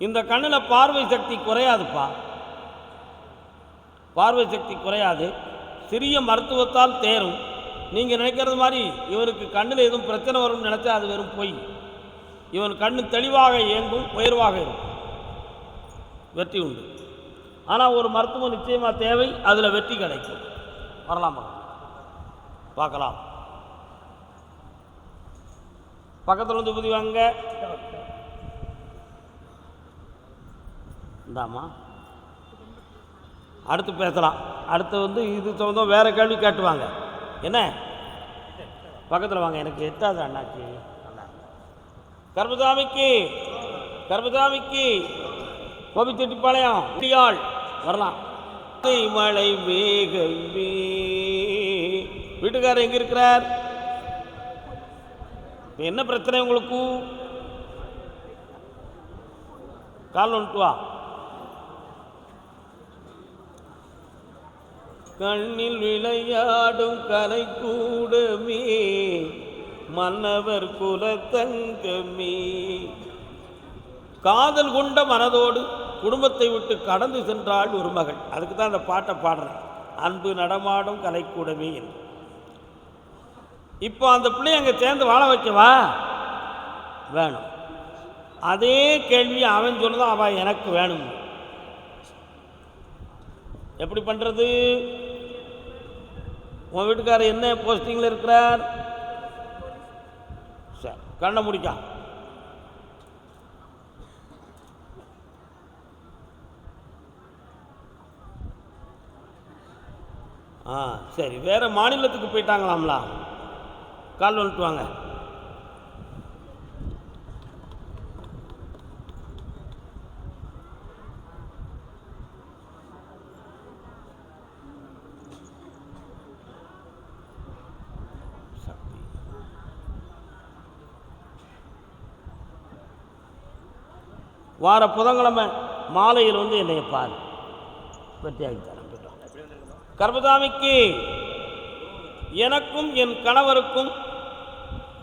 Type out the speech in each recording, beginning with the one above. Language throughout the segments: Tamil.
இந்த கண்ணில் பார்வை சக்தி குறையாதுப்பா, பார்வை சக்தி குறையாது, சிறிய மருத்துவத்தால் தேரும். நீங்கள் நினைக்கிறது மாதிரி இவனுக்கு கண்ணில் எதுவும் பிரச்சனை வரும்னு நினச்சா அது வெறும் பொய். இவன் கண்ணு தெளிவாக இயங்கும், உயர்வாக இருக்கும், வெற்றி உண்டு. ஆனால் ஒரு மருத்துவம் நிச்சயமாக தேவை, அதில் வெற்றி கிடைக்கும். வரலாம் பார்க்கலாம். பக்கத்தில் வந்து புதி வாங்க. இந்தாம்மா அடுத்து பேசலாம். அடுத்து வந்து இது சம்பந்தம் வேறு கேள்வி கேட்டுவாங்க. என்ன பக்கத்தில் வாங்க, எனக்கு எட்டாது அண்ணாச்சி. கர்மசாமிக்கு கர்மசாமிக்கு கோபிச்செட்டிப்பாளையம் இடியாள் வரலாம். மழை வேகவே வீட்டுக்காரர் எங்கே இருக்கிறார்? என்ன பிரச்சனை உங்களுக்கு? கால் வந்துட்டு வா. கண்ணில் விளையாடும் கலை கூடமே மன்னவர் குலத்தங்கமே. காதல் கொண்ட மனதோடு குடும்பத்தை விட்டு கடந்து சென்றாள் ஒரு மகள். அதுக்கு தான் அந்த பாட்டை பாடுறேன், அன்பு நடமாடும் கலைக்கூடமே என்று. இப்போ அந்த பிள்ளைய அங்கே சேர்ந்து வாழ வைக்கவா வேணும்? அதே கேள்வி அவன் சொல்லதான் அவன் எனக்கு வேணும். எப்படி பண்ணுறது? உன் வீட்டுக்காரர் என்ன போஸ்டிங்கில் இருக்கிறார்? சரி, கண்ணை முடிக்கா. சரி, வேறு மாநிலத்துக்கு போயிட்டாங்களாம்லா? கால் வந்துட்டு வாங்க. வார புதன்கிழமை மாலையில் வந்து என்னை பாரு, வெற்றியாகி தரேன். கர்மசாமிக்கு எனக்கும் என் கணவருக்கும்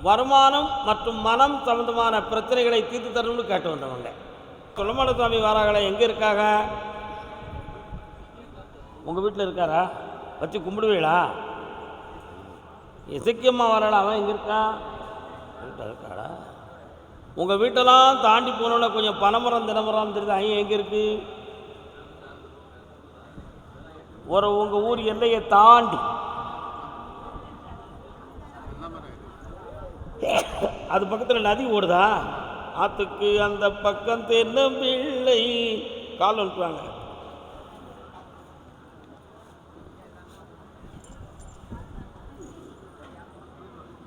வருமானம் மற்றும் மனம் சம்பந்தமான பிரச்சனைகளை தீர்த்து தரணும்னு கேட்டு வந்தவங்க. சொல்லமானசாமி வாராங்களே, எங்கே இருக்காங்க? உங்கள் வீட்டில் இருக்காரா? வச்சு கும்பிடுவீங்களா? இசைக்கியம்மா வராளா? அவன் எங்கே இருக்கா? வீட்டில் இருக்காடா? உங்கள் வீட்டெல்லாம் தாண்டி போனோன்னா கொஞ்சம் பனைமரம் தினமரம் தெரியுது, ஐயன் எங்கே இருக்குது? ஒரு உங்கள் ஊர் எல்லையை தாண்டி அது பக்கத்தில் நதி ஓடுதா? ஆற்றுக்கு அந்த பக்கம் தென்னம் பிள்ளை. கால் வந்துட்டுவாங்க.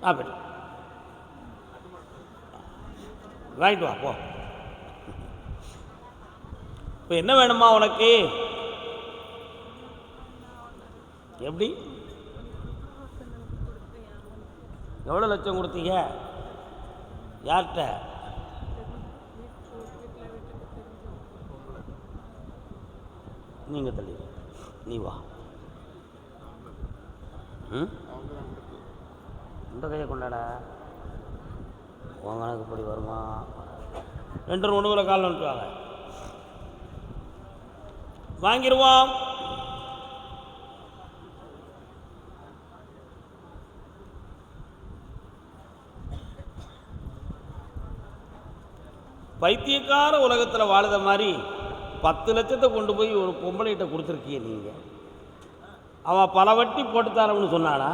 அப்படி வாங்கிட்டு வா போ. இப்போ என்ன வேணுமா உனக்கு? எப்படி எவ்வளோ லட்சம் கொடுத்தீங்க? யார்கிட்ட? நீங்கள் தள்ளி நீ வா. இந்த கையை கொண்டாடா. உங்க இப்படி வருமா? 2 ஒன்றுக்குள்ள கால் வந்துட்டுவாங்க. வாங்கிடுவோம். பைத்தியக்கார உலகத்தில் வாழுத மாதிரி 10 லட்சத்தை கொண்டு போய் ஒரு பொம்பளைகிட்ட கொடுத்துருக்கீங்க நீங்கள். அவன் பல வட்டி போட்டு தரவன்னு சொன்னானா?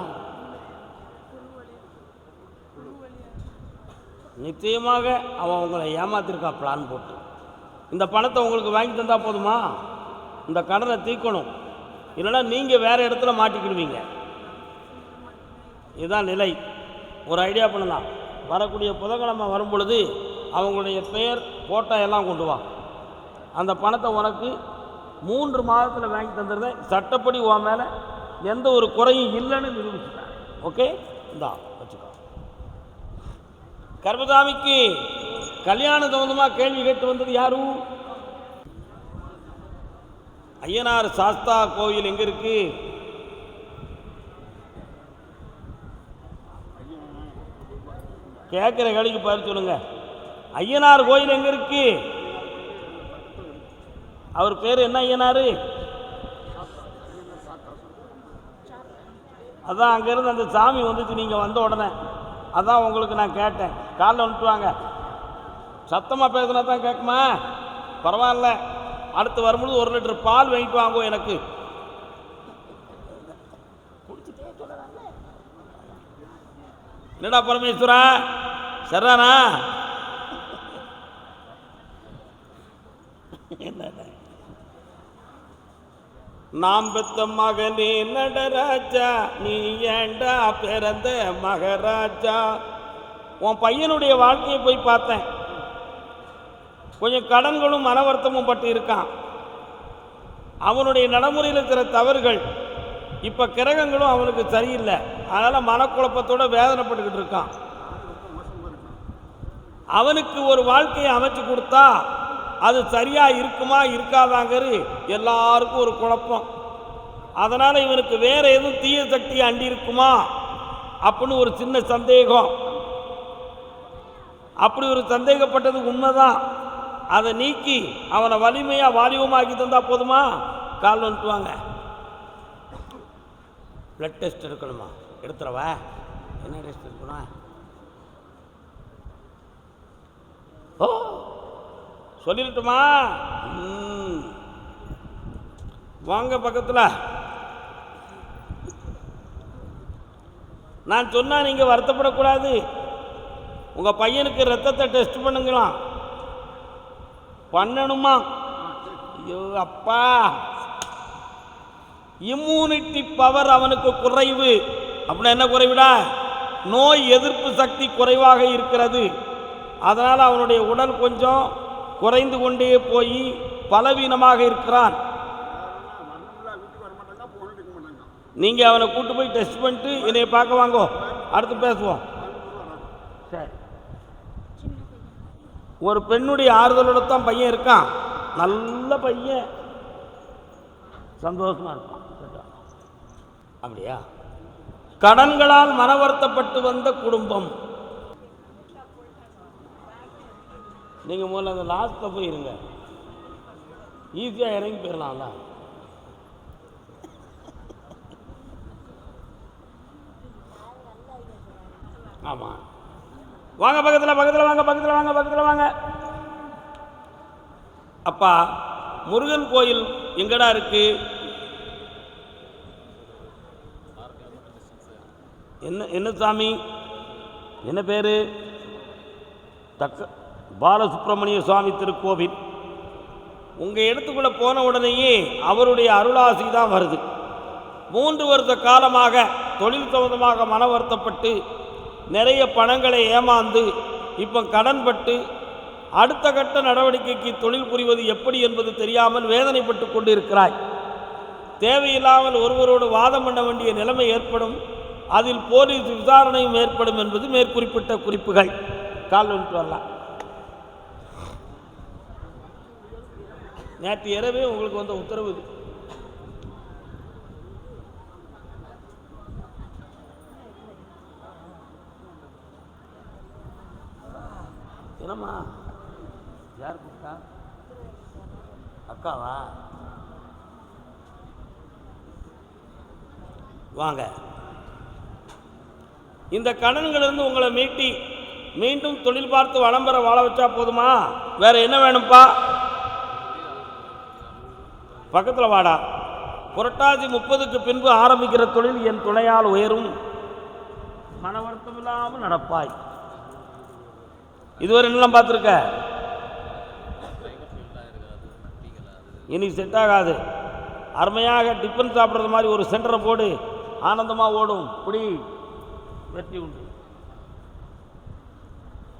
நிச்சயமாக அவன் உங்களை ஏமாத்திருக்கா பிளான் போட்டு. இந்த பணத்தை உங்களுக்கு வாங்கி தந்தால் போதுமா? இந்த கடனை தீர்க்கணும், இல்லைன்னா நீங்கள் வேறு இடத்துல மாட்டிக்கிடுவீங்க. இதுதான் நிலை. ஒரு ஐடியா பண்ணலாம். வரக்கூடிய புதன்கிழமை வரும் பொழுது அவங்களுடைய பெயர் போட்டோ எல்லாம் கொண்டு வா. அந்த பணத்தை உனக்கு 3 மாதத்தில் வாங்கி தந்துருந்தேன். சட்டப்படி உன் மேலே எந்த ஒரு குறையும் இல்லைன்னு நிரூபிச்சுட்டேன். ஓகே, இந்தா வச்சுக்கோ. கர்மசாமிக்கு கல்யாணம் சம்பந்தமாக கேள்வி கேட்டு வந்தது யாரும்? ஐயனார் சாஸ்தா கோயில் எங்கே இருக்கு? கேட்குற கேள்விக்கு பதில் சொல்லுங்க. ஐயனார் கோயில் எங்கே இருக்கு? அவர் பேர் என்ன ஐயனாரு? அதான் அங்கேருந்து அந்த சாமி வந்துச்சு நீங்கள் வந்த உடனே. அதான் உங்களுக்கு நான் கேட்டேன். காலைல வந்துட்டு வாங்க. சத்தமாக பேசினா தான் கேட்குமா? பரவாயில்ல, அடுத்து வரும்பொழுது 1 லிட்டர் பால் வாங்கிட்டு வாங்கோ எனக்கு. என்னடா பரமேஸ்வரா, சரிதானா? நாம் பெத்த மகனே நடராஜா, நீ ஏண்டா பிறந்த மகராஜா. உன் பையனுடைய வாழ்க்கையை போய் பார்த்தேன். கொஞ்சம் கடன்களும் மன வருத்தமும் பட்டு இருக்கான். அவனுடைய நடைமுறையில் இருக்கிற தவறுகள், இப்போ கிரகங்களும் அவனுக்கு சரியில்லை. அதனால் மனக்குழப்பத்தோடு வேதனைப்பட்டுக்கிட்டு இருக்கான். அவனுக்கு ஒரு வாழ்க்கையை அமைச்சு கொடுத்தா அது சரியாக இருக்குமா இருக்காதாங்கிறது எல்லாருக்கும் ஒரு குழப்பம். அதனால் இவனுக்கு வேறு எதுவும் தீய சக்தி அண்டி இருக்குமா அப்படின்னு ஒரு சின்ன சந்தேகம். அப்படி ஒரு சந்தேகப்பட்டது உண்மைதான். அதை நீக்கி அவனை வலிமையாக வாலிபமாக்கி தந்தா போதுமா? கால் வந்துட்டு வாங்க. பிளட் டெஸ்ட் எடுக்கணுமா? எடுத்துறவா? என்ன டெஸ்ட் எடுக்கணும்? ஓ, சொல்லிடட்டுமா? வாங்க பக்கத்தில். நான் சொன்னா நீங்கள் வருத்தப்படக்கூடாது. உங்கள் பையனுக்கு ரத்தத்தை டெஸ்ட் பண்ணுங்களாம். பண்ணணுமா? ஐயோ அப்பா, இம்யூனிட்டி பவர் அவனுக்கு குறைவு. அப்படின்னா என்ன குறைவிடா? நோய் எதிர்ப்பு சக்தி குறைவாக இருக்கிறது. அதனால் அவனுடைய உடல் கொஞ்சம் குறைந்து கொண்டே போய் பலவீனமாக இருக்கிறான். நீங்கள் அவனை கூட்டு போய் டெஸ்ட் பண்ணிட்டு என்னை பார்க்க வாங்கோ, அடுத்து பேசுவோம். சரி, ஒரு பெண்ணுடைய ஆறுதலோட தான் பையன் இருக்கான். நல்ல பையன், சந்தோஷமா இருப்பான். அப்படியா? கடன்களால் மன வருத்தப்பட்டு வந்த குடும்பம். நீங்கள் முதல்ல அந்த லாஸ்ட்டில் போய் இருங்க, ஈஸியாக இறங்கி போயிடலாம்ல. ஆமாம், வாங்க பக்கத்தில், பக்கத்தில் வாங்க, பக்கத்தில் வாங்க, பக்கத்தில் வாங்க. அப்பா, முருகன் கோயில் எங்கடா இருக்கு? என்ன சாமி, என்ன பேர்? பாலசுப்ரமணிய சுவாமி திருக்கோவில். உங்கள் இடத்துக்குள்ளே போன உடனேயே அவருடைய அருளாசி தான் வருது. 3 வருஷ காலமாக தொழில் சம்பந்தமாக மன வருத்தப்பட்டு நிறைய பணங்களை ஏமாந்து இப்போ கடன்பட்டு அடுத்த கட்ட நடவடிக்கைக்கு தொழில் புரிவது எப்படி என்பது தெரியாமல் வேதனைப்பட்டு கொண்டு இருக்கிறாய். தேவையில்லாமல் ஒருவரோடு வாதம் பண்ண வேண்டிய நிலைமை ஏற்படும். அதில் போலீஸ் விசாரணையும் ஏற்படும் என்பது மேற்குறிப்பிட்ட குறிப்புகள். கால் வந்துட்டு வரலாம். நேற்று இரவே உங்களுக்கு வந்த உத்தரவு இது. என்னம்மா, யார் கூப்பிட்டா? அக்காவா? வாங்க. இந்த கடன்களிலிருந்து உங்களை மீட்டி மீண்டும் தொழில் பார்த்து வளம் பெற வாழ வச்சா போதுமா? வேற என்ன வேணும்ப்பா? பக்கத்தில் வாடா. புரட்டாசி 30க்கு பின்பு ஆரம்பிக்கிற தொழில் என் துணையால் உயரும். மன வருத்தம் இல்லாமல் நடப்பாய். இதுவரை என்னெல்லாம் பார்த்துருக்க? இனி செட் ஆகாது. அருமையாக டிஃபன் சாப்பிட்றது மாதிரி ஒரு சென்டரை போடு, ஆனந்தமாக ஓடும். இப்படி வெற்றி உண்டு.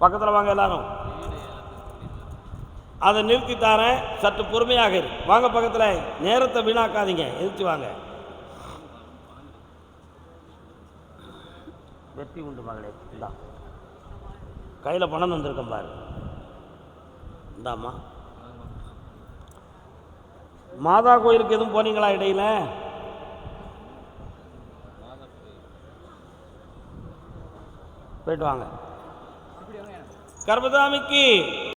பக்கத்தில் வாங்க எல்லாரும். அதை நிறுத்தி தாரேன், சற்று பொறுமையாக இரு. வாங்க பக்கத்தில், நேரத்தை வீணாக்காதீங்க, எதிர்த்து வாங்க. வெற்றி உண்டு மகளே. இந்தா கையில் பணம் வந்திருக்கேன் பாரு. இந்தாம்மா. மாதா கோயிலுக்கு எதுவும் போனீங்களா இடையில? போயிட்டு வாங்க. கர்மசாமிக்கு